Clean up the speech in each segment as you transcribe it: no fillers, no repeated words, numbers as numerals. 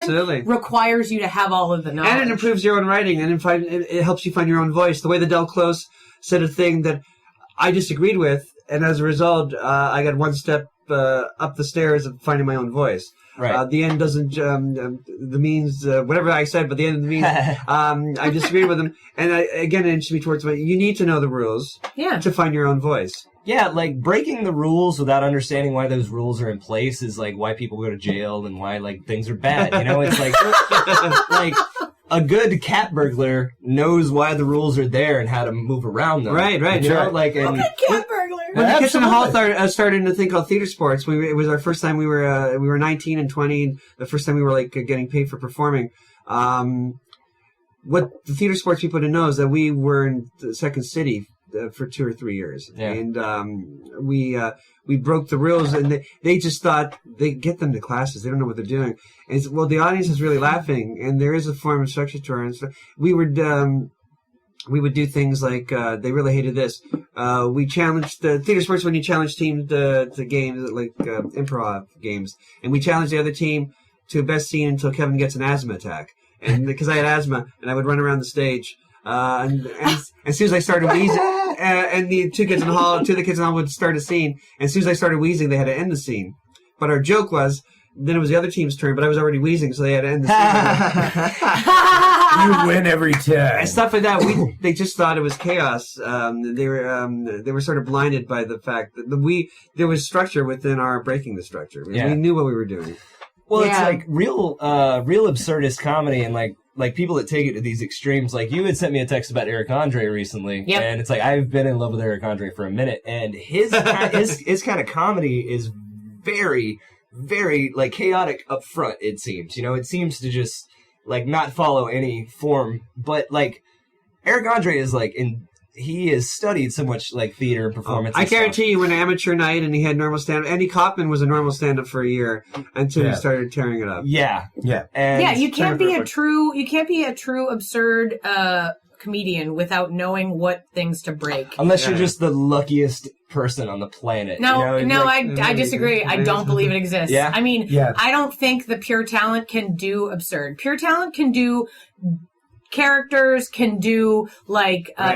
Absolutely. requires you to have all of the knowledge. And it improves your own writing, and it helps you find your own voice. The way that Del Close said a thing that I disagreed with, and as a result, I got one step up the stairs of finding my own voice. Right. The end doesn't, the means, whatever I said, but the end of the means, I disagreed with him. And again, it interested me towards, you need to know the rules to find your own voice. Yeah, like, breaking the rules without understanding why those rules are in place is, like, why people go to jail and why, like, things are bad, you know? It's like, like, a good cat burglar knows why the rules are there and how to move around them. Right, you know? Like, and, a good cat burglar! When the Kitchen Hall started a thing called theater sports, it was our first time we were 19 and 20, the first time we were, like, getting paid for performing. What the theater sports people didn't know is that we were in the Second City for 2 or 3 years. Yeah. And we broke the rules, and they just thought they get them to classes. They don't know what they're doing. And well, the audience is really laughing, and there is a form of structure to our. And so we would do things like they really hated this. We challenged the theater sports when you challenge teams to games like improv games, and we challenged the other team to a best scene until Kevin gets an asthma attack. And because I had asthma, and I would run around the stage. And as soon as I started wheezing, and the two of the kids in the hall would start a scene. And as soon as I started wheezing, they had to end the scene. But our joke was, then it was the other team's turn, but I was already wheezing, so they had to end the scene. You win every time. And stuff like that. They just thought it was chaos. They were sort of blinded by the fact that there was structure within our breaking the structure. We knew what we were doing. Well, it's like real absurdist comedy, and like people that take it to these extremes. Like, you had sent me a text about Eric Andre recently, and it's like, I've been in love with Eric Andre for a minute, and his kind of comedy is very, very, like, chaotic up front, it seems. You know, it seems to just, like, not follow any form, but, like, Eric Andre is, like, he has studied so much, like, theater and performance. I guarantee you, when amateur night and he had normal stand-up, Andy Kaufman was a normal stand-up for a year until he started tearing it up. Yeah. And you can't be a true absurd comedian without knowing what things to break. Unless you're just the luckiest person on the planet. No, you know? I disagree. I don't believe it exists. Yeah? I mean, I don't think the pure talent can do absurd. Pure talent can do characters, can do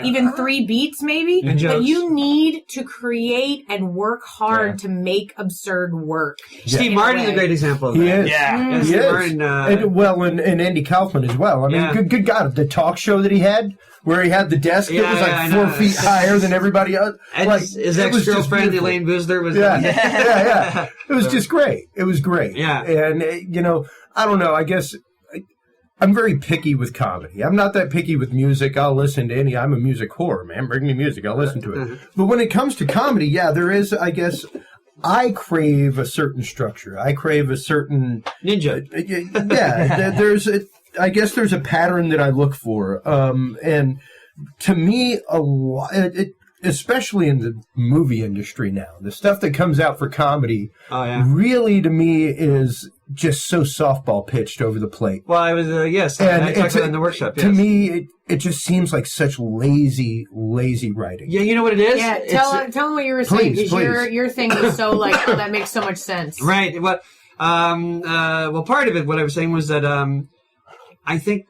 even 3 beats maybe, but you need to create and work hard to make absurd work. Steve Martin's a great example of that. He is. Yeah. He is. Martin, and Andy Kaufman as well. I mean, good God, the talk show that he had, where he had the desk that was like 4 feet higher than everybody else. And his ex-girlfriend, Elaine Boozler, was... Yeah. It was just great. It was great. Yeah. And, I don't know, I guess... I'm very picky with comedy. I'm not that picky with music. I'll listen to any. I'm a music whore, man. Bring me music. I'll listen to it. But when it comes to comedy, there is, I guess, I crave a certain structure. I crave a certain... Ninja. I guess there's a pattern that I look for. And to me, especially in the movie industry now, the stuff that comes out for comedy really, to me, is just so softball pitched over the plate. Well, I was, and I talked about it in the workshop. To me, it just seems like such lazy writing. Yeah, you know what it is? Yeah, tell them what you were saying, because your thing was so, that makes so much sense. Right. Well, part of it, what I was saying was that I think...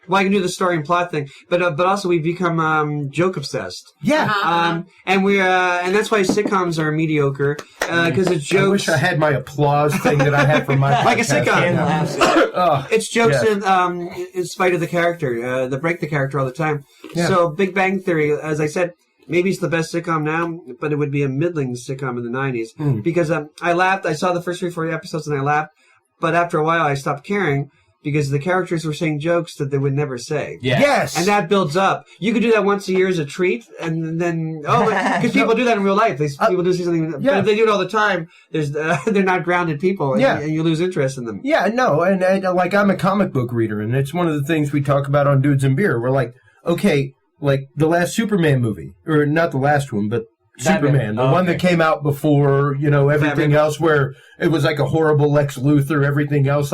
I can do the story and plot thing, but also we've become joke obsessed. Yeah, and and that's why sitcoms are mediocre because it's jokes. I wish I had my applause thing that I had for my like a sitcom. It's jokes in spite of the character. They break the character all the time. Yeah. So Big Bang Theory, as I said, maybe it's the best sitcom now, but it would be a middling sitcom in the 90s because I laughed. I saw the first 3 or 4 episodes and I laughed, but after a while I stopped caring. Because the characters were saying jokes that they would never say. Yeah. Yes. And that builds up. You could do that once a year as a treat, and then, because people do that in real life. People do see something, but if they do it all the time, they're not grounded people, and you lose interest in them. Yeah, no, and I'm a comic book reader, and it's one of the things we talk about on Dudes and Beer. We're like, okay, like the last Superman movie, or not the last one, but Superman, the one that came out before, everything else, where it was like a horrible Lex Luthor, everything else.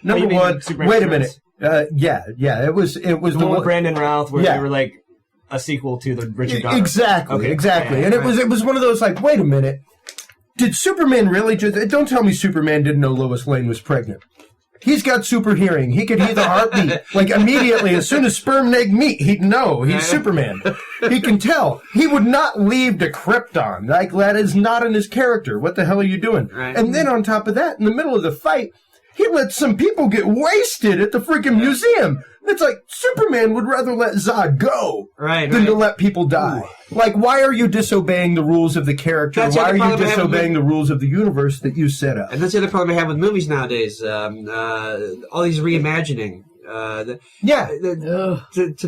Number one, wait a minute. It was the one with Brandon Routh, where they were like a sequel to the Richard Donner. Exactly. And it was one of those wait a minute. Did Superman really don't tell me Superman didn't know Lois Lane was pregnant. He's got super hearing. He could hear the heartbeat. Like, immediately, as soon as sperm and egg meet, he'd know. He's Superman. He can tell. He would not leave the Krypton. Like, that is not in his character. What the hell are you doing? Right. And then on top of that, in the middle of the fight, he let some people get wasted at the freaking museum. It's like, Superman would rather let Zod go than to let people die. Ooh. Like, why are you disobeying the rules of the character? Why are you disobeying the rues of the universe that you set up? And that's the other problem I have with movies nowadays. All these reimagining. To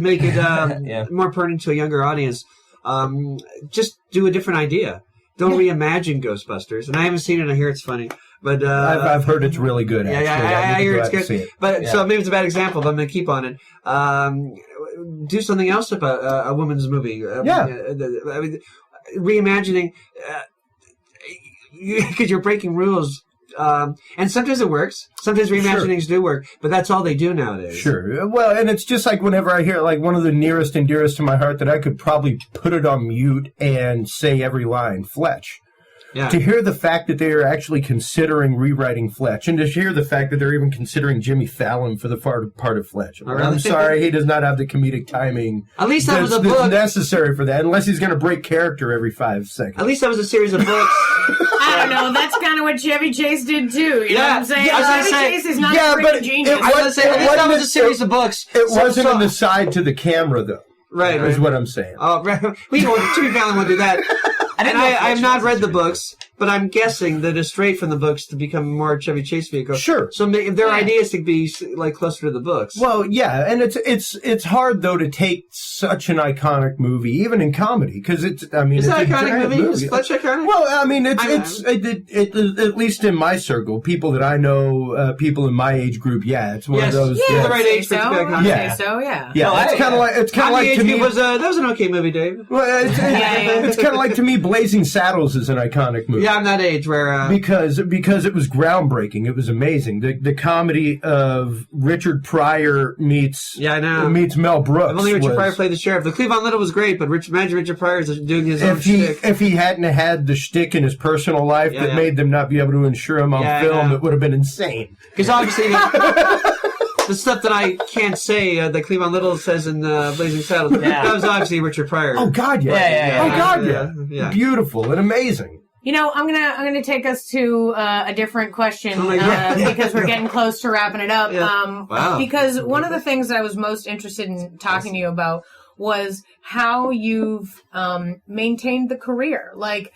make it more pertinent to a younger audience. Just do a different idea. Don't reimagine Ghostbusters. And I haven't seen it. I hear it's funny. But I've heard it's really good. Actually, I hear it's good. But so maybe it's a bad example, but I'm going to keep on it. Do something else about a woman's movie. I mean, reimagining because you're breaking rules. And sometimes it works. Sometimes reimaginings do work, but that's all they do nowadays. Sure. Well, and it's just like whenever I hear like one of the nearest and dearest to my heart that I could probably put it on mute and say every line, Fletch. Yeah. To hear the fact that they are actually considering rewriting Fletch, and to hear the fact that they're even considering Jimmy Fallon for the part of Fletch. Oh, really? I'm sorry, he does not have the comedic timing. At least that was a book necessary for that, unless he's going to break character every 5 seconds. At least that was a series of books. I don't know. That's kind of what Chevy Chase did too. You know what I'm saying? Chevy Chase is not a freaking genius. I was going to say, at least that was a series of books. It wasn't an aside to the camera, though. Right. Is what I'm saying. Oh, right. Jimmy Fallon would do that. I have not read the books, but I'm guessing that it's straight from the books to become more Chevy Chase vehicle. Sure. So if their idea is to be like closer to the books. Well, yeah, and it's hard though to take such an iconic movie, even in comedy, because it's an iconic movie. Is Fletch iconic? Well, I mean, it's at least in my circle, people that I know, people in my age group. Yeah, it's one of those. Yeah, the right age for it to be iconic. Yeah, yeah. It's kind of like to me. That was an okay movie, Dave. Well, it's kind of like to me. Blazing Saddles is an iconic movie. Yeah, I'm that age where because it was groundbreaking. It was amazing. The comedy of Richard Pryor meets Mel Brooks. I've only Richard Pryor played the sheriff. The Cleavon Little was great, but imagine Richard Pryor is doing his own shtick. If he hadn't had the shtick in his personal life that made them not be able to insure him on film, it would have been insane. Because obviously. The stuff that I can't say that Cleavon Little says in Blazing Saddles, that was obviously Richard Pryor. Oh, God, yeah. Oh, God, yeah. Beautiful and amazing. You know, I'm gonna take us to a different question because we're getting close to wrapping it up. Wow. Because one of the things that I was most interested in talking to you about was how you've maintained the career, like.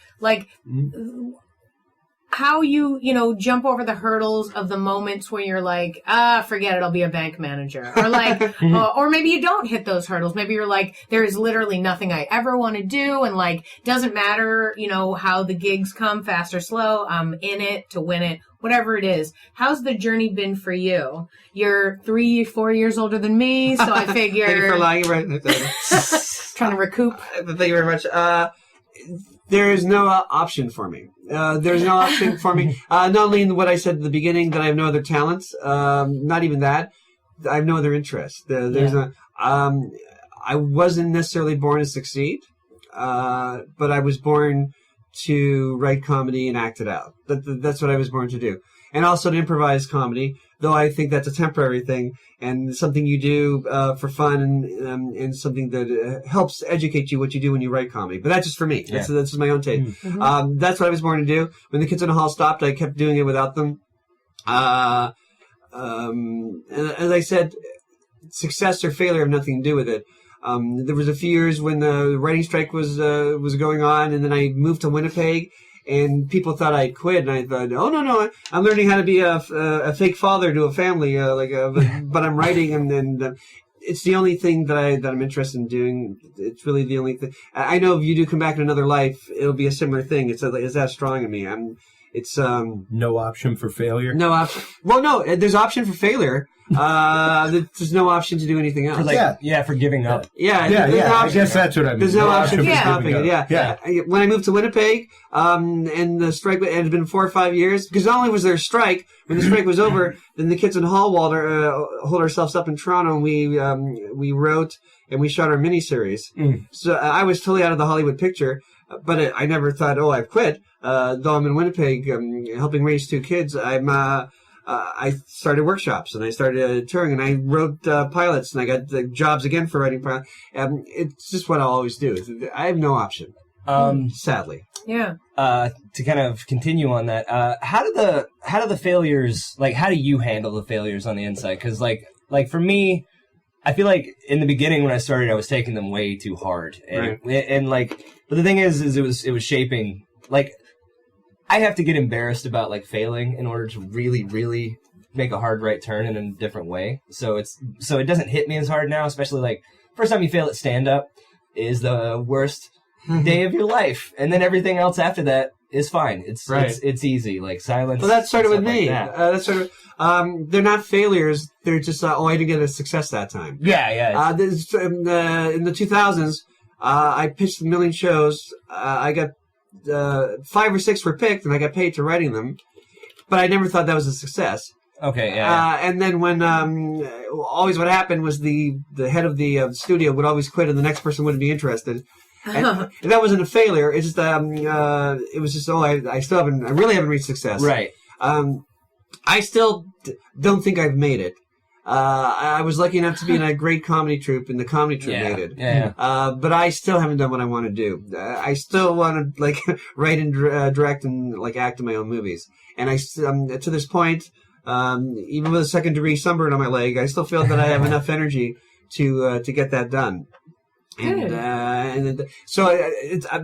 How you jump over the hurdles of the moments where you're like, forget it, I'll be a bank manager. Or like, or maybe you don't hit those hurdles. Maybe you're like, there is literally nothing I ever want to do. And like, doesn't matter, how the gigs come, fast or slow. I'm in it to win it, whatever it is. How's the journey been for you? You're 3-4 years older than me. So I figure. Thank you for lying. Trying to recoup. Thank you very much. There is no option for me. There's no option for me. Not only in what I said at the beginning that I have no other talents, not even that. I have no other interest. I wasn't necessarily born to succeed, but I was born to write comedy and act it out. That's what I was born to do. And also to improvise comedy, though I think that's a temporary thing and something you do for fun and something that helps educate you what you do when you write comedy. But that's just for me. That's just my own take. Mm-hmm. That's what I was born to do. When the Kids in the Hall stopped, I kept doing it without them. And as I said, success or failure have nothing to do with it. There was a few years when the writing strike was going on, and then I moved to Winnipeg. And people thought I'd quit, and I thought, oh, no, I'm learning how to be a fake father to a family, but I'm writing, and it's the only thing that I'm interested in doing. It's really the only thing. I know if you do come back in another life, it'll be a similar thing. It's that strong in me. It's no option for failure. No option. Well, no, there's option for failure. There's no option to do anything else. For giving up. I guess that's what I mean. There's no option for stopping it. Yeah. When I moved to Winnipeg, and the strike, it had been 4 or 5 years, because not only was there a strike, when the strike was over, then the Kids in the Hall hold ourselves up in Toronto, and we wrote and we shot our miniseries. So I was totally out of the Hollywood picture, but I never thought, I've quit. Though I'm in Winnipeg, helping raise 2 kids, I started workshops and I started touring and I wrote pilots and I got jobs again for writing pilots. It's just what I'll always do. I have no option, sadly. Yeah. To kind of continue on that, how do the failures, like, how do you handle the failures on the inside? Because like for me, I feel like in the beginning when I started, I was taking them way too hard, and like, but the thing is it was shaping. Like, I have to get embarrassed about like failing in order to really, really make a hard right turn in a different way. So it doesn't hit me as hard now, especially like first time you fail at stand up is the worst day of your life, and then everything else after that is fine. It's easy, like silence. Well, that started with me. Like That's sort of. They're not failures. They're just I didn't get a success that time. Yeah. In the 2000s, I pitched a million shows. I got 5 or 6 were picked, and I got paid to writing them. But I never thought that was a success. Okay, yeah. And then when always what happened was the head of the studio would always quit, and the next person wouldn't be interested. And that wasn't a failure. It's just it was just I really haven't reached success. Right. I still don't think I've made it. I was lucky enough to be in a great comedy troupe, and the comedy troupe made it. Yeah. But I still haven't done what I want to do. I still want to like write and direct and like act in my own movies. And I to this point, even with a second-degree sunburn on my leg, I still feel that I have enough energy to get that done. And so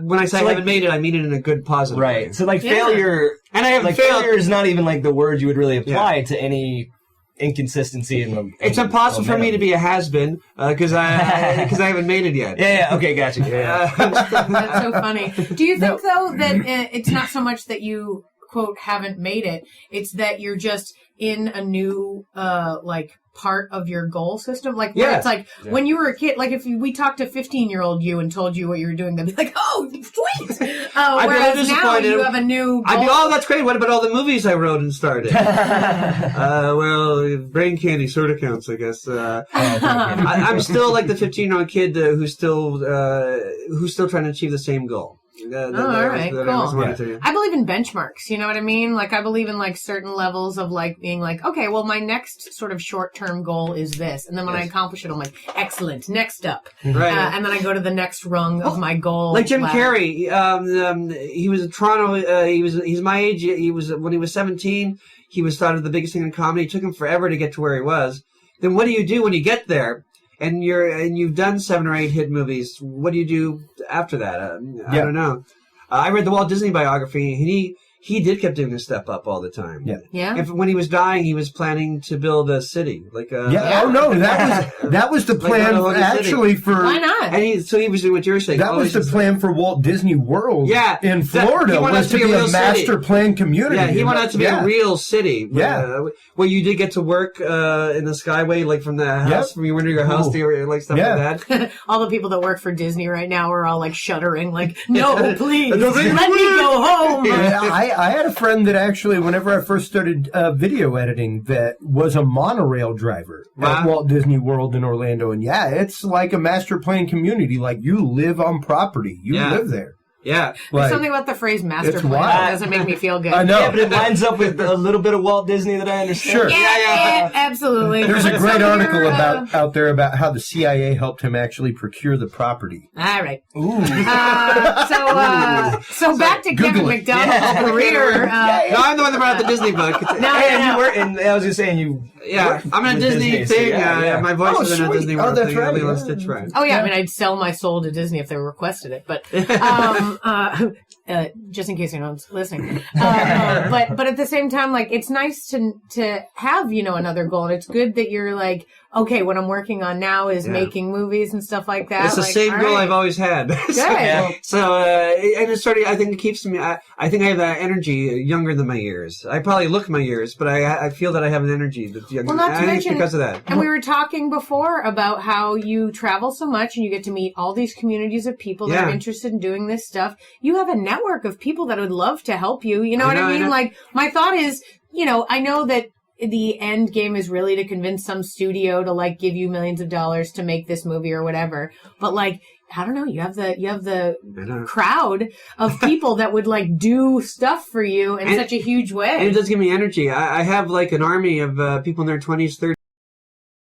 when I say I haven't made it, I mean it in a good, positive way. Right. So like failure, and I haven't like failed. failure is not even like the word you would really apply to any inconsistency in the. It's impossible for me to be a has-been because I haven't made it yet. Yeah. Okay, gotcha. Yeah. That's so funny. Do you think though that it's not so much that you quote haven't made it? It's that you're just in a new like part of your goal system, like where it's like when you were a kid, like if we talked to 15-year-old you and told you what you were doing, they'd be like, oh sweet. Whereas now you have a new goal. I'd be, oh, that's great. What about all the movies I wrote and started? Well, brain candy sort of counts, I guess. I'm still like the 15-year-old kid who's still trying to achieve the same goal. All right, cool. I believe in benchmarks. You know what I mean? Like I believe in like certain levels of like being like, okay, well, my next sort of short-term goal is this, and then when I accomplish it, I'm like, excellent. Next up, right? And then I go to the next rung of my goal. Like Jim Carrey, he was in Toronto. He's my age. He was when he was 17. He was thought of the biggest thing in comedy. It took him forever to get to where he was. Then what do you do when you get there? And you've done 7 or 8 hit movies. What do you do after that? I don't know. I read the Walt Disney biography, and he did keep doing a step up all the time. Yeah. And when he was dying, he was planning to build a city, like a. Oh no, that was the plan actually for. Why not? And he was doing what you were saying. That was the plan for Walt Disney World. Yeah, in Florida was to be a master plan community. Yeah, he wanted it to be a real city. Yeah, where you did get to work in the Skyway, like from the house, from your window to your house, to like stuff like that. All the people that work for Disney right now are all like shuddering, like, no, please, let me go home. I had a friend that actually, whenever I first started video editing, that was a monorail driver at Walt Disney World in Orlando. And it's like a master plan community. Like you live on property. You live there. Yeah. There's something about the phrase master plan that doesn't make me feel good. I know. Yeah, but it lines up with a little bit of Walt Disney that I understand. Sure. Yeah, absolutely. There's a great article out there about how the CIA helped him actually procure the property. All right. Ooh. So back to Kevin McDonald's career. No, I'm the one that brought out the Disney book. You were, and I was just saying you. Yeah, I'm in a Disney thing. So my voice is in a Disney World thing. Right. Lilo Stitch, right. Oh yeah, I mean I'd sell my soul to Disney if they requested it, but just in case anyone's listening. But at the same time, like it's nice to have another goal, and it's good that you're like, okay, what I'm working on now is making movies and stuff like that. It's the same goal I've always had. So and it's sort of, I think it keeps me. I think I have that energy younger than my years. I probably look my years, but I feel that I have an energy that's younger. Well, not to mention, it's because of that. And we were talking before about how you travel so much and you get to meet all these communities of people that are interested in doing this stuff. You have a network of people that would love to help you. You know what I mean? Like, my thought is, I know that the end game is really to convince some studio to like give you millions of dollars to make this movie or whatever. But like, I don't know, you have the crowd of people that would like do stuff for you in such a huge way. And it does give me energy. I have like an army of people in their 20s, 30s.